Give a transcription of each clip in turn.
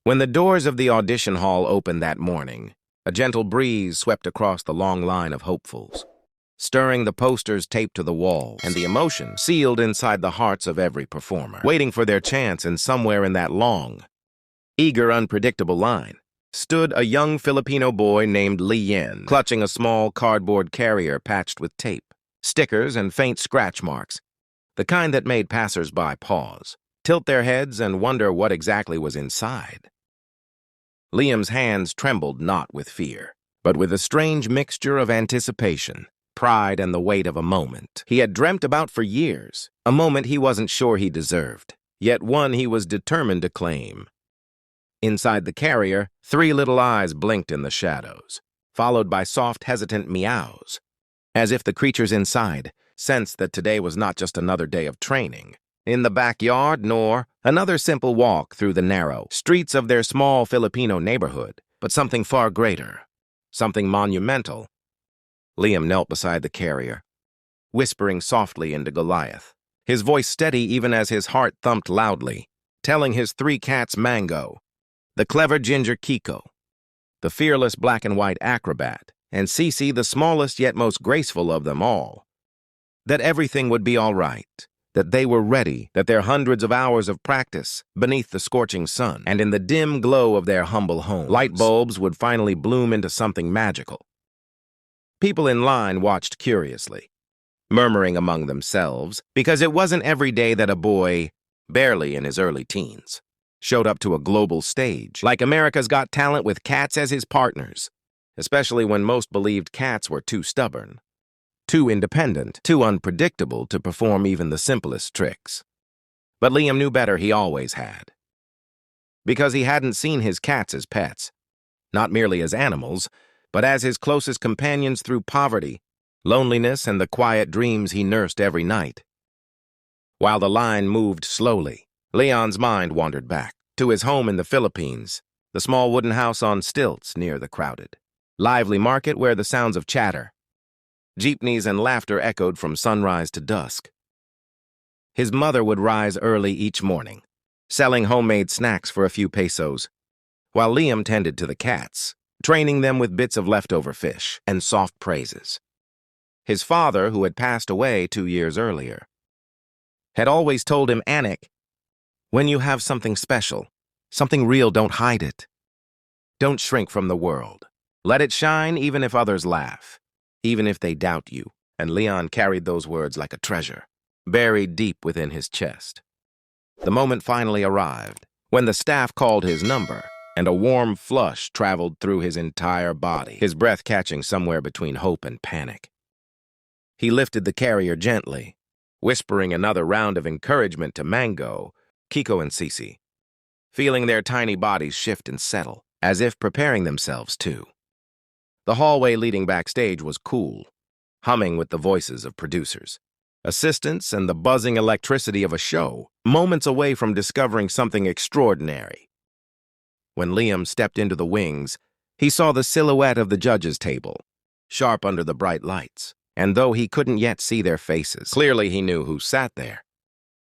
When the doors of the audition hall opened that morning, a gentle breeze swept across the long line of hopefuls, stirring the posters taped to the walls and the emotion sealed inside the hearts of every performer, waiting for their chance. And somewhere in that long, eager, unpredictable line stood a young Filipino boy named Lian, clutching a small cardboard carrier patched with tape, stickers, and faint scratch marks, the kind that made passers-by pause, tilt their heads, and wonder what exactly was inside. Liam's hands trembled not with fear, but with a strange mixture of anticipation, pride, and the weight of a moment he had dreamt about for years, a moment he wasn't sure he deserved, yet one he was determined to claim. Inside the carrier, 3 little eyes blinked in the shadows, followed by soft, hesitant meows, as if the creatures inside sensed that today was not just another day of training in the backyard, nor another simple walk through the narrow streets of their small Filipino neighborhood, but something far greater, something monumental. Liam knelt beside the carrier, whispering softly into Goliath, his voice steady even as his heart thumped loudly, telling his 3 cats Mango, the clever ginger Kiko, the fearless black and white acrobat, and Cece, the smallest yet most graceful of them all, that everything would be all right, that they were ready, that their hundreds of hours of practice beneath the scorching sun and in the dim glow of their humble homes, light bulbs would finally bloom into something magical. People in line watched curiously, murmuring among themselves, because it wasn't every day that a boy, barely in his early teens, showed up to a global stage like America's Got Talent with cats as his partners, especially when most believed cats were too stubborn, too independent, too unpredictable to perform even the simplest tricks. But Liam knew better. He always had. Because he hadn't seen his cats as pets, not merely as animals, but as his closest companions through poverty, loneliness, and the quiet dreams he nursed every night. While the line moved slowly, Leon's mind wandered back to his home in the Philippines, the small wooden house on stilts near the crowded, lively market where the sounds of chatter, jeepneys, and laughter echoed from sunrise to dusk. His mother would rise early each morning, selling homemade snacks for a few pesos, while Liam tended to the cats, training them with bits of leftover fish and soft praises. His father, who had passed away 2 years earlier, had always told him, "Anik, when you have something special, something real, don't hide it. Don't shrink from the world. Let it shine even if others laugh, even if they doubt you." And Leon carried those words like a treasure, buried deep within his chest. The moment finally arrived, when the staff called his number, and a warm flush traveled through his entire body, his breath catching somewhere between hope and panic. He lifted the carrier gently, whispering another round of encouragement to Mango, Kiko, and Cece, feeling their tiny bodies shift and settle, as if preparing themselves too. The hallway leading backstage was cool, humming with the voices of producers, assistants, and the buzzing electricity of a show, moments away from discovering something extraordinary. When Liam stepped into the wings, he saw the silhouette of the judges' table, sharp under the bright lights, and though he couldn't yet see their faces, clearly he knew who sat there.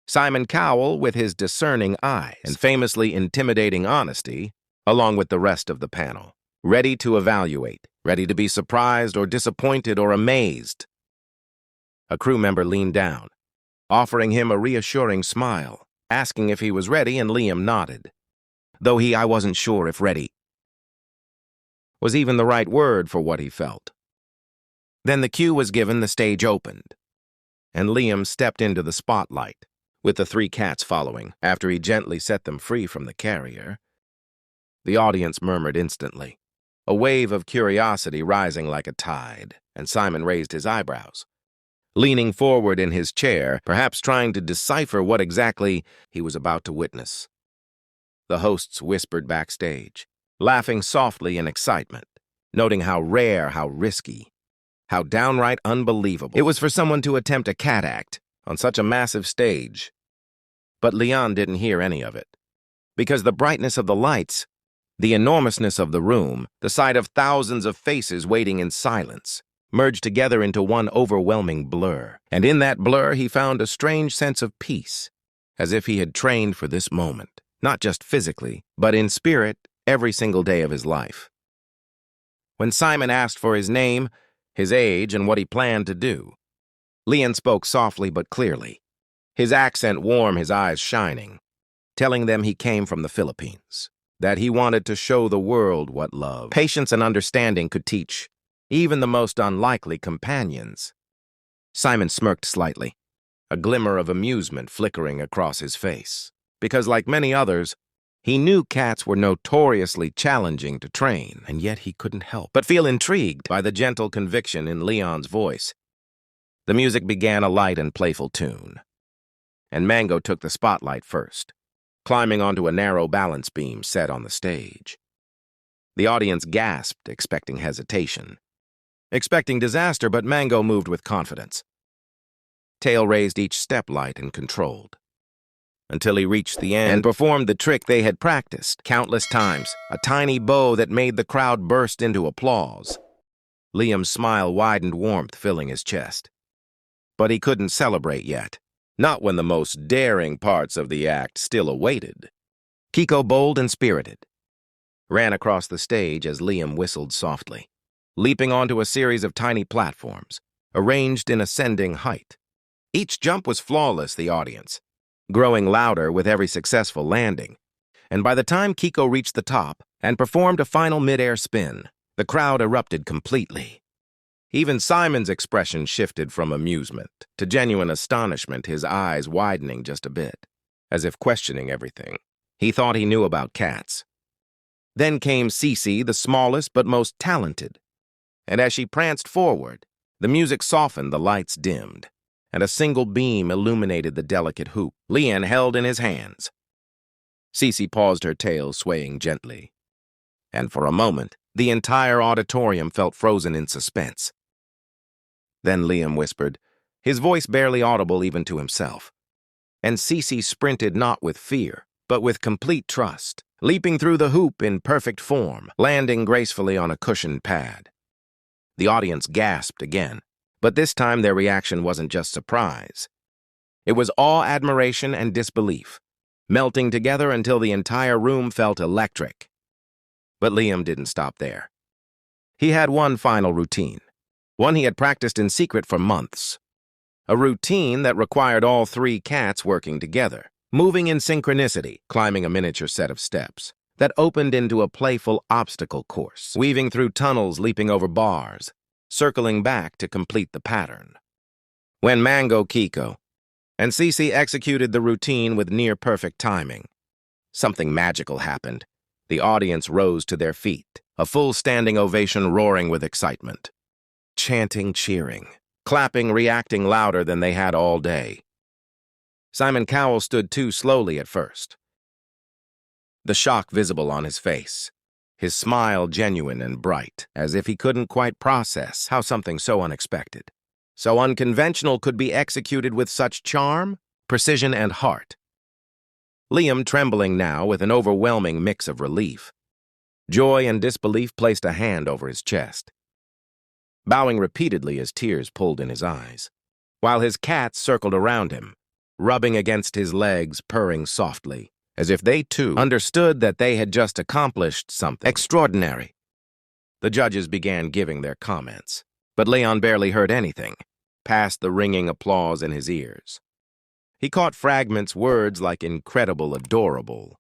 Simon Cowell, with his discerning eyes and famously intimidating honesty, along with the rest of the panel, ready to evaluate, ready to be surprised or disappointed or amazed. A crew member leaned down, offering him a reassuring smile, asking if he was ready, and Liam nodded, though I wasn't sure if ready was even the right word for what he felt. Then the cue was given, the stage opened, and Liam stepped into the spotlight, with the 3 cats following. After he gently set them free from the carrier, the audience murmured instantly, a wave of curiosity rising like a tide, and Simon raised his eyebrows, leaning forward in his chair, perhaps trying to decipher what exactly he was about to witness. The hosts whispered backstage, laughing softly in excitement, noting how rare, how risky, how downright unbelievable it was for someone to attempt a cat act on such a massive stage. But Leon didn't hear any of it, because the brightness of the lights, the enormousness of the room, the sight of thousands of faces waiting in silence, merged together into one overwhelming blur. And in that blur he found a strange sense of peace, as if he had trained for this moment. not just physically, but in spirit every single day of his life. When Simon asked for his name, his age, and what he planned to do, Leon spoke softly but clearly, his accent warm, his eyes shining, telling them he came from the Philippines, that he wanted to show the world what love, patience, and understanding could teach even the most unlikely companions. Simon smirked slightly, a glimmer of amusement flickering across his face, because like many others, he knew cats were notoriously challenging to train, and yet he couldn't help but feel intrigued by the gentle conviction in Leon's voice. The music began a light and playful tune, and Mango took the spotlight first, climbing onto a narrow balance beam set on the stage. The audience gasped, expecting hesitation, expecting disaster, but Mango moved with confidence. Tail raised each step light and controlled, until he reached the end and performed the trick they had practiced countless times, a tiny bow that made the crowd burst into applause. Liam's smile widened, warmth filling his chest. But he couldn't celebrate yet, not when the most daring parts of the act still awaited. Kiko, bold and spirited, ran across the stage as Liam whistled softly, leaping onto a series of tiny platforms, arranged in ascending height. Each jump was flawless, the audience, growing louder with every successful landing. And by the time Kiko reached the top and performed a final mid-air spin, the crowd erupted completely. Even Simon's expression shifted from amusement to genuine astonishment, his eyes widening just a bit, as if questioning everything he thought he knew about cats. Then came Cece, the smallest but most talented, and as she pranced forward, the music softened, the lights dimmed, and a single beam illuminated the delicate hoop Leon held in his hands. Cece paused, her tail swaying gently, and for a moment, the entire auditorium felt frozen in suspense. Then Liam whispered, his voice barely audible even to himself, and Cece sprinted not with fear, but with complete trust, leaping through the hoop in perfect form, landing gracefully on a cushioned pad. The audience gasped again, but this time their reaction wasn't just surprise. It was awe, admiration, and disbelief, melting together until the entire room felt electric. But Liam didn't stop there. He had one final routine, one he had practiced in secret for months. A routine that required all three cats working together, moving in synchronicity, climbing a miniature set of steps that opened into a playful obstacle course, weaving through tunnels, leaping over bars, circling back to complete the pattern. When Mango, Kiko, and Cece executed the routine with near-perfect timing, something magical happened. The audience rose to their feet, a full standing ovation roaring with excitement. Chanting, cheering, clapping, reacting louder than they had all day. Simon Cowell stood too slowly at first, the shock visible on his face, his smile genuine and bright, as if he couldn't quite process how something so unexpected, so unconventional could be executed with such charm, precision, and heart. Liam, trembling now with an overwhelming mix of relief, joy, and disbelief, placed a hand over his chest, bowing repeatedly as tears pulled in his eyes, while his cats circled around him, rubbing against his legs, purring softly, as if they too understood that they had just accomplished something extraordinary. The judges began giving their comments, but Leon barely heard anything, past the ringing applause in his ears. He caught fragments, words like incredible, adorable,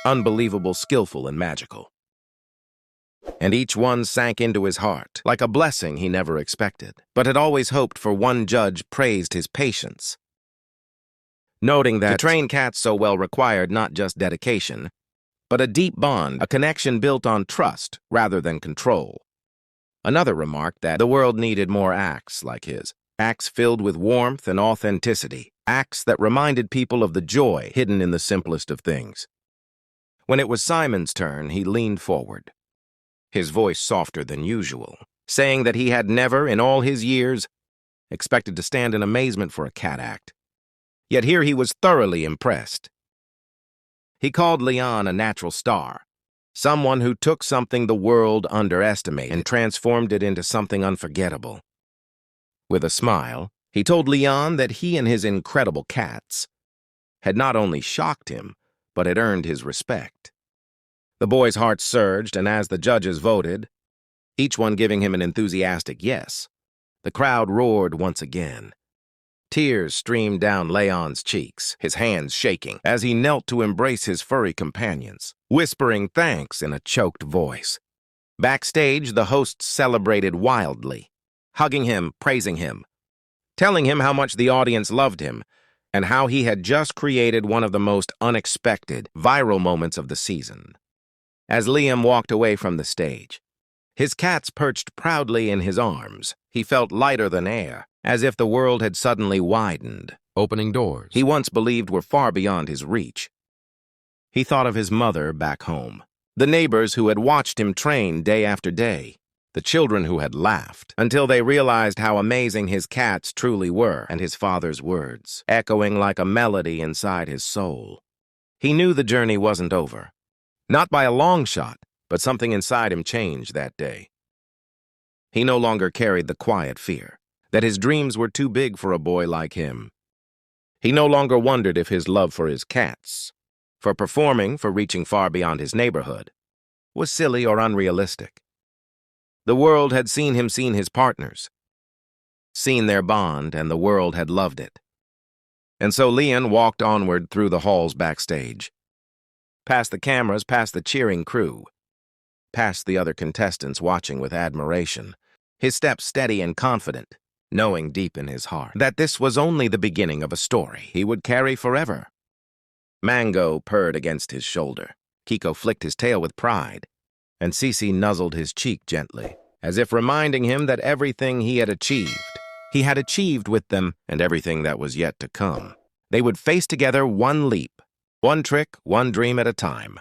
unbelievable, skillful, and magical. And each one sank into his heart, like a blessing he never expected, but had always hoped for. One judge praised his patience, noting that to train cats so well required not just dedication, but a deep bond, a connection built on trust rather than control. Another remarked that the world needed more acts like his, acts filled with warmth and authenticity, acts that reminded people of the joy hidden in the simplest of things. When it was Simon's turn, he leaned forward, his voice softer than usual, saying that he had never, in all his years, expected to stand in amazement for a cat act. Yet here he was thoroughly impressed. He called Leon a natural star, someone who took something the world underestimated and transformed it into something unforgettable. With a smile, he told Leon that he and his incredible cats had not only shocked him, but it earned his respect. The boy's heart surged, and as the judges voted, each one giving him an enthusiastic yes, the crowd roared once again. Tears streamed down Leon's cheeks, his hands shaking, as he knelt to embrace his furry companions, whispering thanks in a choked voice. Backstage, the hosts celebrated wildly, hugging him, praising him, telling him how much the audience loved him, and how he had just created one of the most unexpected, viral moments of the season. As Liam walked away from the stage, his cats perched proudly in his arms. He felt lighter than air, as if the world had suddenly widened, opening doors he once believed were far beyond his reach. He thought of his mother back home, the neighbors who had watched him train day after day, the children who had laughed until they realized how amazing his cats truly were, and his father's words, echoing like a melody inside his soul. He knew the journey wasn't over. Not by a long shot, but something inside him changed that day. He no longer carried the quiet fear that his dreams were too big for a boy like him. He no longer wondered if his love for his cats, for performing, for reaching far beyond his neighborhood, was silly or unrealistic. The world had seen his partners, seen their bond, and the world had loved it. And so Leon walked onward through the halls backstage, past the cameras, past the cheering crew, past the other contestants watching with admiration, his steps steady and confident, knowing deep in his heart that this was only the beginning of a story he would carry forever. Mango purred against his shoulder, Kiko flicked his tail with pride, and Cece nuzzled his cheek gently, as if reminding him that everything he had achieved with them, and everything that was yet to come. They would face together one leap, one trick, one dream at a time.